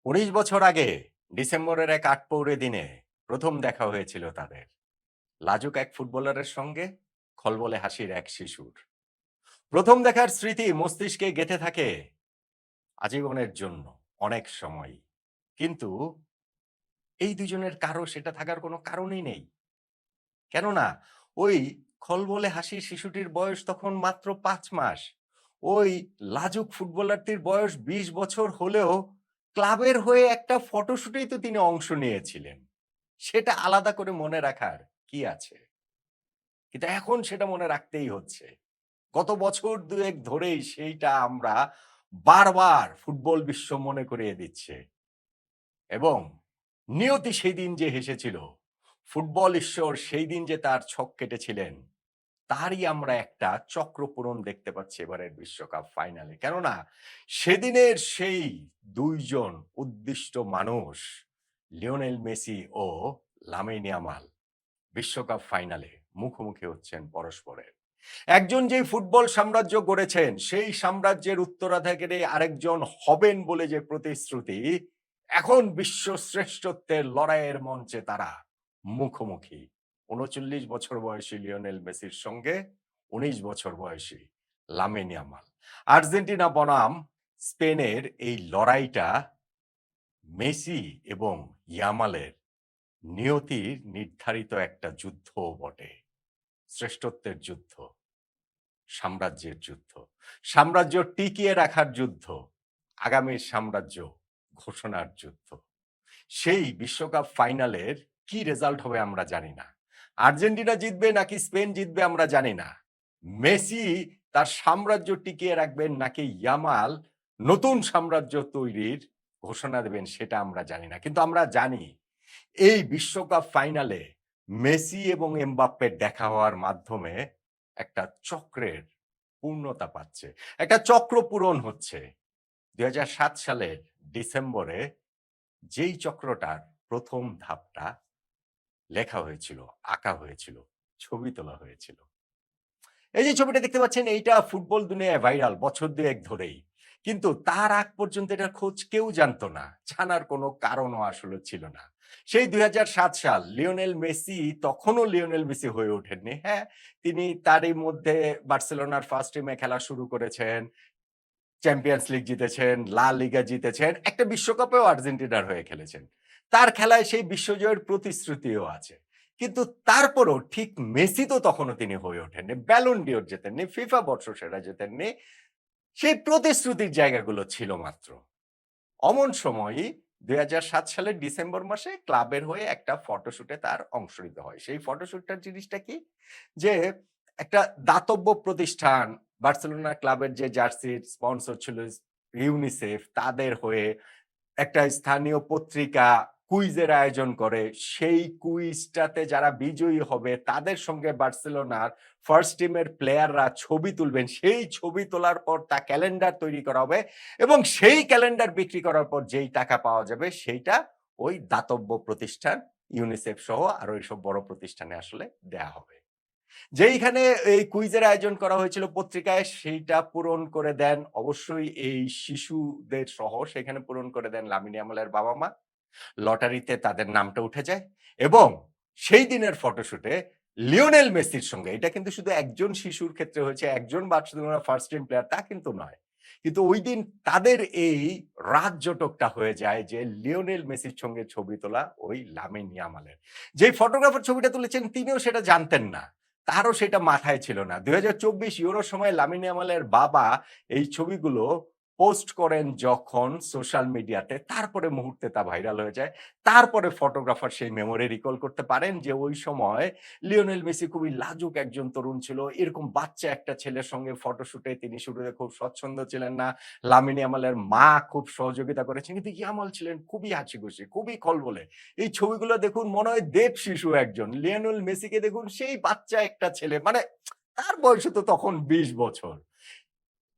১৯ বছর আগে ডিসেম্বরের এক আটপৌরে দিনে প্রথম দেখা হয়েছিল তাদের। লাজুক এক ফুটবলারের সঙ্গে খলবলে হাসির এক শিশুর। প্রথম দেখার স্মৃতি মস্তিষ্কে গেঁথে থাকে আজীবনের জন্য, অনেক সময়। কিন্তু এই দুজনের কারো সেটা থাকার কোনো কারণই নেই। কেননা ওই খলবলে হাসির শিশুটির বয়স তখন মাত্র ৫ মাস। ওই লাজুক ফুটবলারটির বয়স ২০ বছর হলেও ক্লাবের হয়ে একটা ফটোশুটেই তো তিনি অংশ নিয়েছিলেন। সেটা আলাদা করে মনে রাখার কি আছে? কিন্তু এখন সেটা মনে রাখতেই হচ্ছে। গত বছর ২-১ ধরেই সেইটা আমরা বারবার ফুটবল বিশ্ব মনে করিয়ে দিচ্ছে। এবং নিয়তি সেইদিন যে হেসেছিল, ফুটবল ঈশ্বর সেই দিন যে তার ছক কেটেছিলেন, তারই আমরা একটা চক্রপূরণ দেখতে পাচ্ছি এবারের বিশ্বকাপ ফাইনালে। কেননা সেদিনের সেই ২ জন উদ্দিষ্ট মানুষ লিওনেল মেসি ও লামিন ইয়ামাল বিশ্বকাপ ফাইনালে মুখোমুখি হচ্ছেন পরস্পরের। একজন যেই ফুটবল সাম্রাজ্য গড়েছেন, সেই সাম্রাজ্যের উত্তরাধিকারী আরেকজন হবেন বলে যে প্রতিশ্রুতি, এখন বিশ্ব শ্রেষ্ঠত্বের লড়াইয়ের মঞ্চে তারা মুখোমুখি। ৩৯ বছর বয়সী লিওনেল মেসির সঙ্গে ১৯ বছর বয়সী লামিন ইয়ামাল। আর্জেন্টিনা বনাম স্পেনের এই লড়াইটা মেসি এবং ইয়ামালের নিয়তির নির্ধারিত একটা যুদ্ধও বটে। শ্রেষ্ঠত্বের যুদ্ধ, সাম্রাজ্যের যুদ্ধ, সাম্রাজ্য টিকিয়ে রাখার যুদ্ধ, আগামীর সাম্রাজ্য ঘোষণার যুদ্ধ। সেই বিশ্বকাপ ফাইনালের কি রেজাল্ট হবে আমরা জানি না। আর্জেন্টিনা জিতবে নাকি স্পেন জিতবে আমরা জানি না। মেসি তার সাম্রাজ্য টিকিয়ে রাখবেন নাকি ইয়ামাল নতুন সাম্রাজ্য তৈরির ঘোষণা দেবেন সেটা আমরা জানি না। কিন্তু আমরা জানি এই বিশ্বকাপ ফাইনালে মেসি এবং এমবাপ্পের দেখা হওয়ার মাধ্যমে একটা চক্রের পূর্ণতা পাচ্ছে। একটা চক্র পূরণ হচ্ছে। ২০০৭ সালের ডিসেম্বরে যেই চক্রটার প্রথম ধাপটা লেখা হয়েছিল, আঁকা হয়েছিল, ছবি তোলা হয়েছিল। এই যে ছবিটা দেখতে পাচ্ছেন এইটা ফুটবল দুনিয়ায় ভাইরাল বছর ২-১ ধরেই। কিন্তু তার আগ পর্যন্ত এটার খোঁজ কেউ জানতো না। জানার কোনো কারণও আসলে ছিল না। সেই ২০০৭ সাল লিওনেল মেসি তখনও লিওনেল মেসি হয়ে ওঠেননি। হ্যাঁ, তিনি তারই মধ্যে বার্সেলোনার ফার্স্ট টিমে খেলা শুরু করেছেন। চ্যাম্পিয়নস লিগ জিতেছেন, লা লিগা জিতেছেন, একটা বিশ্বকাপেও আর্জেন্টিনার হয়ে খেলেছেন। তার খেলায় সেই বিশ্বজয়ের প্রতিশ্রুতিও আছে। কিন্তু তারপরও ঠিক মেসি তো তখনও তিনি হয়ে ওঠেননি। ব্যালন ডিওর জেতেননি, ফিফা বর্ষসেরা জেতেননি। সেই প্রতিশ্রুতির জায়গাগুলো ছিল মাত্র। অমন সময়ই ২০০৭ সালের ডিসেম্বর মাসে ক্লাবের হয়ে একটা ফটোশুটে তার অংশ নিতে হয়। সেই ফটোশুটটার জিনিসটা কি? যে একটা দাতব্য প্রতিষ্ঠান বার্সেলোনা ক্লাবের যে জার্সির স্পন্সর ছিল ইউনিসেফ তাদের হয়ে একটা স্থানীয় পত্রিকা কুইজের আয়োজন করে। সেই কুইজটাতে যারা বিজয়ী হবে তাদের সঙ্গে বার্সেলোনার ফার্স্ট টিমের প্লেয়াররা ছবি তুলবেন। সেই ছবি তোলার পর তা ক্যালেন্ডার তৈরি করা হবে এবং সেই ক্যালেন্ডার বিক্রি করার পর যেই টাকা পাওয়া যাবে সেইটা ওই দাতব্য প্রতিষ্ঠান ইউনিসেফ সহ আরো এইসব বড় প্রতিষ্ঠানে আসলে দেয়া হবে। যেইখানে এই কুইজের আয়োজন করা হয়েছিল পত্রিকায় সেইটা পূরণ করে দেন অবশ্যই এই শিশুদের সহ সেখানে পূরণ করে দেন লামিন ইয়ামালের বাবা-মা। লটারিতে তাদের নামটা উঠে যায় এবং সেই দিনের ফটোশুটে লিওনেল মেসির সঙ্গে এটা কিন্তু শুধু একজন শিশুর ক্ষেত্রে হয়েছে, একজন বার্সেলোনা ফার্স্ট টিম প্লেয়ার তা কিন্তু নয়। কিন্তু ঐদিন তাদের এই রাতজটকটা হয়ে যায় যে লিওনেল মেসির সঙ্গে ছবি তোলা ওই লামিন ইয়ামালের। যেই ফটোগ্রাফার ছবিটা তুলেছেন তিনিও সেটা জানতেন না। তারও সেটা মাথায় ছিল না। ২০২৪ ইউরোর সময় লামিন ইয়ামালের বাবা এই ছবিগুলো পোস্ট করেন যখন সোশ্যাল মিডিয়াতে, তারপরে মুহূর্তে তা ভাইরাল হয়ে যায়। তারপরে ফটোগ্রাফার সেই মেমোরি রিকল করতে পারেন যে ওই সময় লিওনেল মেসি খুবই লাজুক একজন তরুণ ছিল। এরকম বাচ্চা একটা ছেলের সঙ্গে ফটোশুটে তিনি শুরুতে খুব স্বচ্ছন্দ ছিলেন না। লামিন ইয়ামালের মা খুব সহযোগিতা করেছেন। কিন্তু ইয়ামাল ছিলেন খুবই হাসিখুশি, খুবই খলবলে। এই ছবিগুলো দেখুন মনে হয় দেব শিশু একজন। লিওনেল মেসিকে দেখুন সেই বাচ্চা একটা ছেলে। মানে তার বয়স তো তখন ২০ বছর।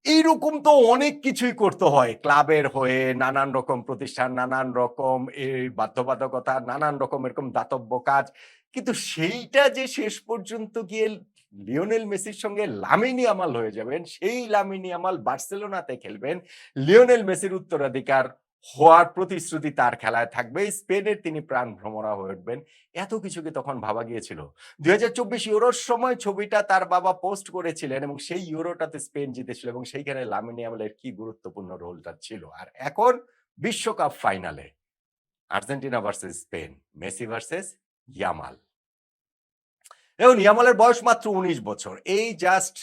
এইরকম তো অনেক কিছুই করতে হয় ক্লাবের হয়ে নানান রকম প্রতিষ্ঠান, নানান রকম এই বাধ্যবাধকতা, নানান রকম এরকম দাতব্য কাজ। কিন্তু সেইটা যে শেষ পর্যন্ত গিয়ে লিওনেল মেসির সঙ্গে লামিন ইয়ামাল হয়ে যাবেন, সেই লামিন ইয়ামাল বার্সেলোনাতে খেলবেন, লিওনেল মেসির উত্তরাধিকার হওয়ার প্রতিশ্রুতি তার খেলায় থাকবে। স্পেনের তিনি প্রাণ ভ্রমরা হয়ে উঠবেন। এত কিছু কি তখন ভাবা গিয়েছিল? ২০২৪ ইউরোর সময় ছবিটা তার বাবা পোস্ট করেছিলেন এবং সেই ইউরোটাতে স্পেন জিতেছিল এবং সেইখানে লামিনে ইয়ামালের কি গুরুত্বপূর্ণ রোলটা ছিল। আর এখন বিশ্বকাপ ফাইনালে Argentina versus Spain, Messi versus Yamal. দেখুন ইয়ামালের বয়স মাত্র ১৯ বছর। এই জাস্ট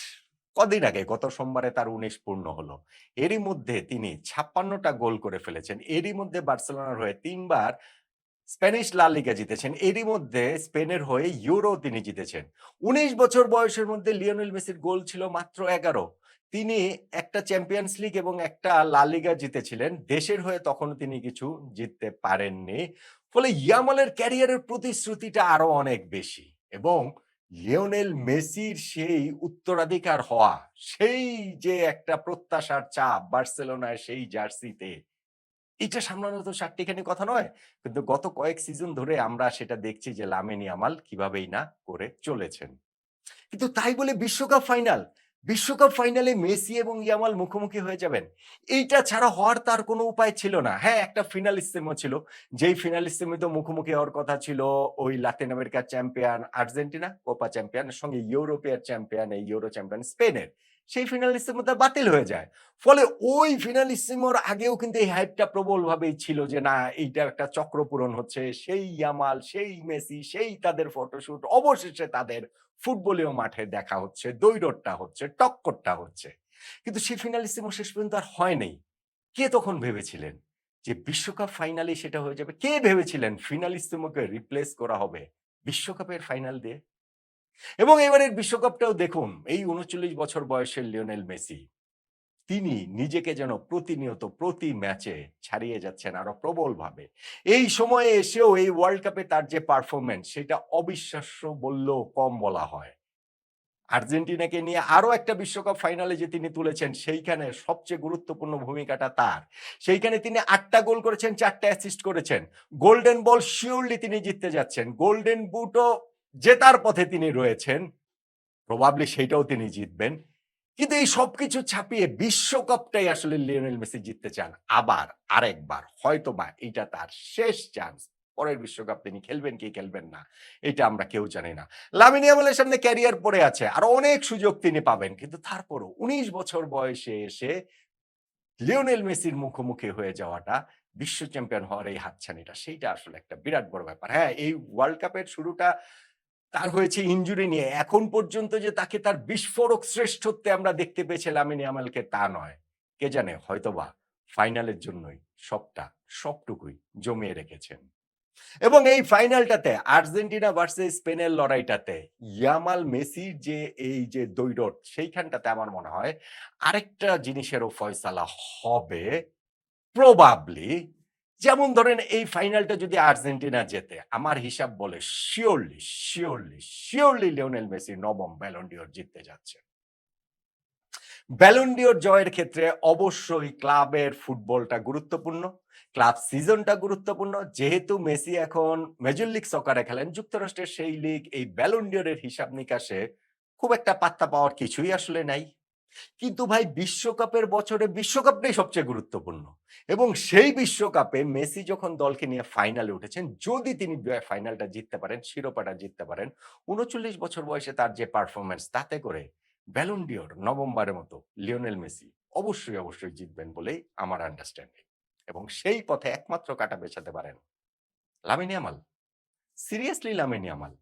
কদিন আগে গত সোমবারে তার ১৯ পূর্ণ হলো। এরই মধ্যে তিনি ৫৬ টা গোল করে ফেলেছেন। এরই মধ্যে বার্সেলোনার হয়ে ৩ বার স্প্যানিশ লা লিগা জিতেছেন। এরই মধ্যে স্পেনের হয়ে ইউরো তিনি জিতেছেন। ১৯ বছর বয়সের মধ্যে লিওনেল মেসির গোল ছিল মাত্র ১১। তিনি একটা চ্যাম্পিয়ন্স লিগ এবং একটা লা লিগা জিতেছিলেন। দেশের হয়ে তখনও তিনি কিছু জিততে পারেননি। ফলে ইয়ামালের ক্যারিয়ারের প্রতিশ্রুতিটা আরো অনেক বেশি এবং লিওনেল মেসির সেই উত্তরাধিকার হওয়া, সেই যে একটা প্রত্যাশার চাপ বার্সেলোনার সেই জার্সিতে এটা সামলানো তো চারটিখানি কথা নয়। কিন্তু গত কয়েক সিজন ধরে আমরা সেটা দেখছি যে লামিন ইয়ামাল কিভাবেই না করে চলেছেন। কিন্তু তাই বলে বিশ্বকাপ ফাইনালে মেসি এবং ইয়ামাল মুখোমুখি হয়ে যাবেন। এইটা ছাড়া হওয়ার তার কোনো উপায় ছিল না। হ্যাঁ, একটা ফিনালিস্তিমো ছিল। যেই ফিনালিস্তিমোতে মুখোমুখি হওয়ার কথা ছিল ওই লাতিন আমেরিকার চ্যাম্পিয়ন আর্জেন্টিনা, কোপা চ্যাম্পিয়নের সঙ্গে ইউরোপীয় চ্যাম্পিয়ন এই ইউরো চ্যাম্পিয়ন স্পেনের। সেই ফিনালিস্তিমোটা বাতিল হয়ে যায়। ফলে ওই ফিনালিস্তিমোর আগেও কিন্তু এই হাইপটা প্রবলভাবেই ছিল যে না এইটা একটা চক্রপূরণ হচ্ছে। সেই ইয়ামাল, সেই মেসি, সেই তাদের ফটোশুট অবশেষে তাদের ফুটবলীয় মাঠে দেখা হচ্ছে, দ্বৈরথটা হচ্ছে, টক্করটা হচ্ছে। কিন্তু সেই ফিনালিস্তিমো শেষ পর্যন্ত আর হয় নাই। কে তখন ভেবেছিলেন যে বিশ্বকাপ ফাইনালেই সেটা হয়ে যাবে? কে ভেবেছিলেন ফিনালিস্তিমোকে রিপ্লেস করা হবে বিশ্বকাপের ফাইনাল দিয়ে? এবং এবারের বিশ্বকাপটাও দেখুন এই ৩৯ বছর বয়সের লিওনেল মেসি তিনি নিজেকে যেন প্রতিনিয়ত প্রতি ম্যাচে ছাড়িয়ে যাচ্ছেন আরো প্রবলভাবে। এই সময়ে এসেও এই ওয়ার্ল্ড কাপে তার যে পারফরম্যান্স সেটা অবিশ্বাস্য বললেও কম বলা হয়। আর্জেন্টিনাকে নিয়ে আরো একটা বিশ্বকাপ ফাইনালে যে তিনি তুলেছেন সেইখানে সবচেয়ে গুরুত্বপূর্ণ ভূমিকাটা তার। সেইখানে তিনি ৮ টা গোল করেছেন, ৪ টা অ্যাসিস্ট করেছেন। গোল্ডেন বল সিউরলি তিনি জিততে যাচ্ছেন। গোল্ডেন বুটও জেতার পথে তিনি রয়েছেন। প্রবাবলি সেইটাও তিনি জিতবেন। কিন্তু এই সবকিছু ছাপিয়ে বিশ্বকাপটাই আসলে লিওনেল মেসি জিততে চান। আবার আরেকবার হয়তোবা এইটা তার শেষ চান্স। পরের বিশ্বকাপ তিনি খেলবেন কি খেলবেন না এটা আমরা কেউ জানি না। লামিন ইয়ামালের সামনে ক্যারিয়ার পড়ে আছে। আরো অনেক সুযোগ তিনি পাবেন। কিন্তু তারপরও ১৯ বছর বয়সে এসে লিওনেল মেসির মুখোমুখি হয়ে যাওয়াটা বিশ্ব চ্যাম্পিয়ন হওয়ার এই হাতছানিটা সেইটা আসলে একটা বিরাট বড় ব্যাপার। হ্যাঁ, এই ওয়ার্ল্ড কাপের শুরুটা তার হয়েছে ইনজুরি নিয়ে। এখন পর্যন্ত যে তাকে তার বিস্ফোরক শ্রেষ্ঠত্বে আমরা দেখতে পেয়েছি লামিন ইয়ামালকে তা নয়। কে জানে হয়তোবা ফাইনালের জন্যই সবটুকুই জমিয়ে রেখেছেন। এবং এই ফাইনালটাতে আর্জেন্টিনা ভার্সেস স্পেনের লড়াইটাতে ইয়ামাল মেসির যে এই যে দ্বৈরথ সেইখানটাতে আমার মনে হয় আরেকটা জিনিসেরও ফয়সালা হবে প্রবাবলি। যেমন ধরেন এই ফাইনালটা যদি আর্জেন্টিনা জেতে, আমার হিসাব বলে সিউরলি লিওনেল মেসি ৯ম ব্যালন ডি'র জিততে যাচ্ছে। ব্যালন ডি'র জয়ের ক্ষেত্রে অবশ্যই ক্লাবের ফুটবলটা গুরুত্বপূর্ণ। ক্লাব সিজনটা গুরুত্বপূর্ণ। যেহেতু মেসি এখন মেজর লিগ সকারে খেলেন, যুক্তরাষ্ট্রের সেই লিগ এই ব্যালন ডি'র হিসাব নিকাশে খুব একটা পাত্তা পাওয়ার কিছুই আসলে নাই। কিন্তু ভাই বিশ্বকাপের বছরে বিশ্বকাপটাই সবচেয়ে গুরুত্বপূর্ণ এবং সেই বিশ্বকাপে মেসি যখন দলকে নিয়ে ফাইনালে উঠেছেন, যদি তিনি ফাইনালটা জিততে পারেন, শিরোপাটা জিততে পারেন, ৩৯ বছর বয়সে তার যে পারফরম্যান্স তাতে করে ব্যালন ডি'র নবমবারের মতো লিওনেল মেসি অবশ্যই জিতবেন বলেই আমার আন্ডারস্ট্যান্ডিং এবং সেই পথে একমাত্র কাঁটা বেছাতে পারেন Lamine Yamal. Seriously Lamine Yamal.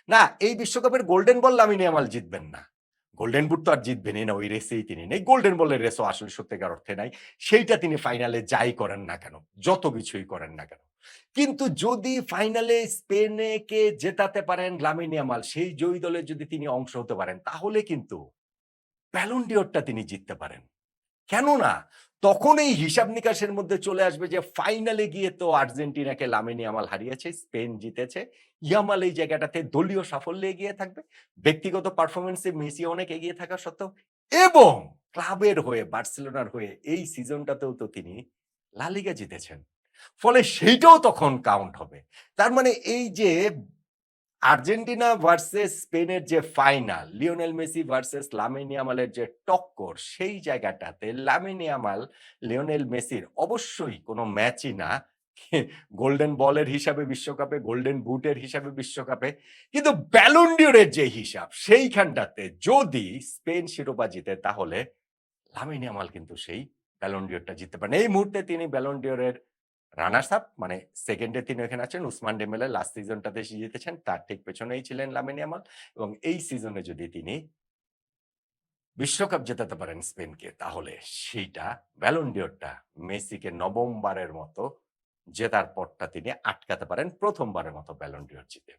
না, এই বিশ্বকাপের গোল্ডেন বল লামিন ইয়ামাল জিতবেন না। গোল্ডেন বুট তো আর জিতবেনই না, ওই রেসেই তিনি নেই। গোল্ডেন বলের রেসও আসলে সত্যিকার অর্থে নাই। সেইটা তিনি ফাইনালে যাই করেন না কেন, যত কিছুই করেন না কেন। কিন্তু যদি ফাইনালে স্পেনকে জেতাতে পারেন লামিন ইয়ামাল, সেই জয়ী দলে যদি তিনি অংশ হতে পারেন, তাহলে কিন্তু ব্যালন ডি'রটা তিনি জিততে পারেন। কেননা তখন এই হিসাব নিকাশের মধ্যে চলে আসবে যে ফাইনালে গিয়ে তো আর্জেন্টিনাকে লামিন ইয়ামাল হারিয়েছে, স্পেন জিতেছে। ইয়ামাল এই জায়গাটাতে দলীয় সাফল্যে এগিয়ে থাকবে। ব্যক্তিগত পারফরম্যান্সে মেসি অনেক এগিয়ে থাকা সত্ত্বেও এবং ক্লাবের হয়ে বার্সেলোনার হয়ে এই সিজনটাতেও তো তিনি লা লিগা জিতেছেন। ফলে সেইটাও তখন কাউন্ট হবে। তার মানে এই যে আর্জেন্টিনা ভার্সেস স্পেনের যে final, Lionel Messi versus Lamine ইয়ামালের যে টক্কর, সেই জায়গাটাতে লামিন ইয়ামাল লিওনেল মেসির অবশ্যই কোনো ম্যাচই না। গোল্ডেন বলের হিসাবে বিশ্বকাপে, গোল্ডেন বুটের হিসাবে বিশ্বকাপে। কিন্তু ব্যালন ডি'রের যে হিসাব, সেইখানটাতে যদি স্পেন শিরোপা জিতে তাহলে লামিন ইয়ামাল কিন্তু সেই ব্যালন ডি'রটা জিততে পারেন। এই মুহূর্তে তিনি ব্যালন ডি'রের রানার্স আপ, মানে সেকেন্ডে তিনি ওখানে আছেন। উসমান ডেম্বেলে লাস্ট সিজনটাতে জিতেছেন। তার ঠিক পেছনেই ছিলেন লামিন ইয়ামাল এবং এই সিজনে যদি তিনি বিশ্বকাপ জেতাতে পারেন স্পেনকে, তাহলে সেইটা ব্যালন ডি'রটা মেসিকে ৯ম বারের মতো জেতার পথটা তিনি আটকাতে পারেন, ১ম বারের মতো ব্যালন ডি'র জিতে।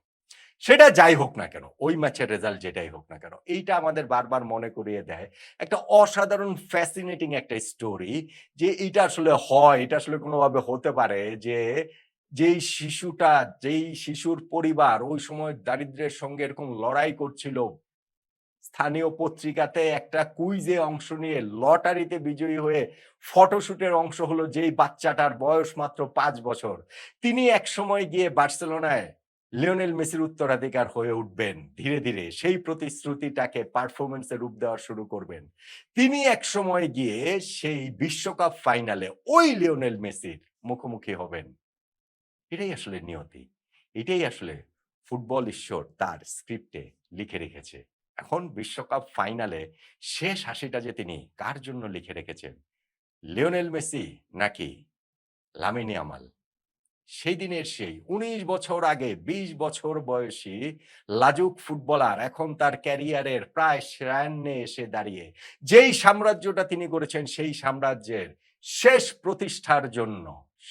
সেটা যাই হোক না কেন, ওই ম্যাচের রেজাল্ট যেটাই হোক না কেন, এইটা আমাদের বারবার মনে করিয়ে দেয় একটা অসাধারণ ফ্যাসিনেটিং একটা স্টোরি, যে এইটা আসলে হয়, এটা আসলে কোনোভাবে হতে পারে যে, যেই শিশুর পরিবার ওই সময় দারিদ্র্যের সঙ্গে এরকম লড়াই করছিল, স্থানীয় পত্রিকাতে একটা কুইজে অংশ নিয়ে লটারিতে বিজয়ী হয়ে ফটোশুটের অংশ হলো যেই বাচ্চাটার বয়স মাত্র ৫ বছর। তিনি একসময় গিয়ে বার্সেলোনায় লিওনেল মেসির উত্তরাধিকার হয়ে উঠবেন। ধীরে, ধীরে সেই প্রতিশ্রুতিটাকে পারফরম্যান্স এ রূপ দেওয়া শুরু করবেন। তিনি একসময় গিয়ে সেই বিশ্বকাপ ফাইনালে ওই লিওনেল মেসির মুখোমুখি হবেন। এটাই আসলে নিয়তি। এটাই আসলে ফুটবল ঈশ্বর তার স্ক্রিপ্টে লিখে রেখেছে। এখন বিশ্বকাপ ফাইনালে শেষ হাসিটা যে তিনি কার জন্য লিখে রেখেছেন? লিওনেল মেসি নাকি লামিন ইয়ামাল? সেই দিনের সেই ১৯ বছর আগে ২০ বছর বয়সী লাজুক ফুটবলার এখন তার ক্যারিয়ারের প্রায় সায়ান্নে এসে দাঁড়িয়ে যেই সাম্রাজ্যটা তিনি গড়েছেন, সেই সাম্রাজ্যের শেষ প্রতিষ্ঠার জন্য,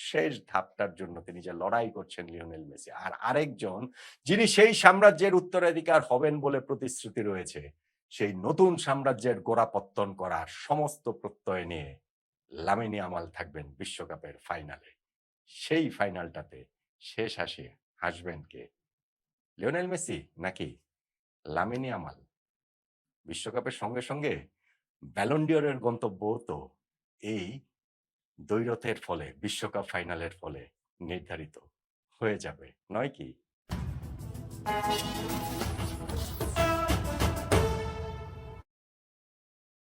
শেষ ধাপটার জন্য তিনি যে লড়াই করছেন লিওনেল মেসি। আর আরেকজন যিনি সেই সাম্রাজ্যের উত্তরাধিকার হবেন বলে প্রতিশ্রুতি রয়েছে, সেই নতুন সাম্রাজ্যের গোড়াপত্তন করার সমস্ত প্রত্যয় নিয়ে লামিন ইয়ামাল থাকবেন বিশ্বকাপের ফাইনালে। সেই ফাইনালটাতে শেষ হাসি হাসবেন কে? লিওনেল মেসি নাকি লামিন ইয়ামাল? বিশ্বকাপের সঙ্গে, সঙ্গে ব্যালন ডি'রের গন্তব্যও তো এই দ্বৈরথের ফলে, বিশ্বকাপ ফাইনালের ফলে নির্ধারিত হয়ে যাবে, নয় কি?